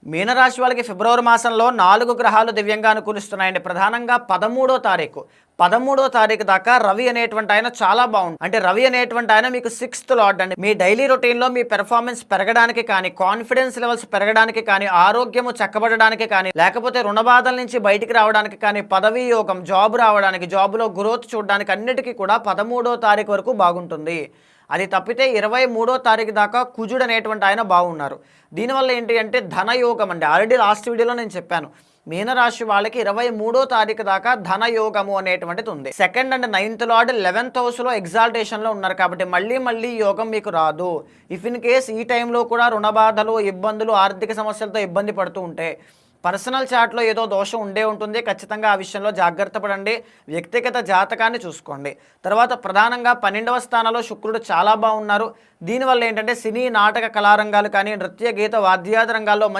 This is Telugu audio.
మీనరాశి వాళ్ళకి ఫిబ్రవరి మాసంలో 4 గ్రహాలు దివ్యంగా అనుకూలిస్తున్నాయండి. ప్రధానంగా 13వ తారీఖు దాకా రవి అనేటువంటి ఆయన చాలా బాగుంటుంది. అంటే రవి అనేటువంటి ఆయన మీకు 6th లార్డ్ అండి. మీ డైలీ రొటీన్లో మీ పెర్ఫార్మెన్స్ పెరగడానికి కానీ, కాన్ఫిడెన్స్ లెవెల్స్ పెరగడానికి కానీ, ఆరోగ్యము చక్కబడడానికి కానీ, లేకపోతే రుణ బాధల నుంచి బయటికి రావడానికి కానీ, పదవీ యోగం, జాబ్ రావడానికి, జాబ్లో గ్రోత్ చూడడానికి అన్నిటికీ కూడా 13వ తారీఖు వరకు బాగుంటుంది. అది తప్పితే 23వ తారీఖు దాకా కుజుడు అనేటువంటి ఆయన బాగున్నారు. దీనివల్ల ఏంటి అంటే ధనయోగం అండి. ఆల్రెడీ లాస్ట్ వీడియోలో నేను చెప్పాను, మీనరాశి వాళ్ళకి 23వ తారీఖు దాకా ధనయోగము అనేటువంటిది ఉంది. 2nd and 9th lord 11th హౌస్లో ఎగ్జాల్టేషన్లో ఉన్నారు కాబట్టి మళ్ళీ యోగం మీకు రాదు. ఇఫ్ ఇన్ కేస్ ఈ టైంలో కూడా రుణ బాధలు, ఇబ్బందులు, ఆర్థిక సమస్యలతో ఇబ్బంది పడుతూ ఉంటే పర్సనల్ చాట్లో ఏదో దోషం ఉండే ఉంటుంది. ఖచ్చితంగా ఆ విషయంలో జాగ్రత్త పడండి. వ్యక్తిగత జాతకాన్ని చూసుకోండి. తర్వాత ప్రధానంగా 12వ స్థానంలో శుక్రుడు చాలా బాగున్నారు. దీనివల్ల ఏంటంటే సినీ, నాటక కళారంగాలు కానీ, నృత్య, గీత, వాద్యాది రంగాల్లో మంచి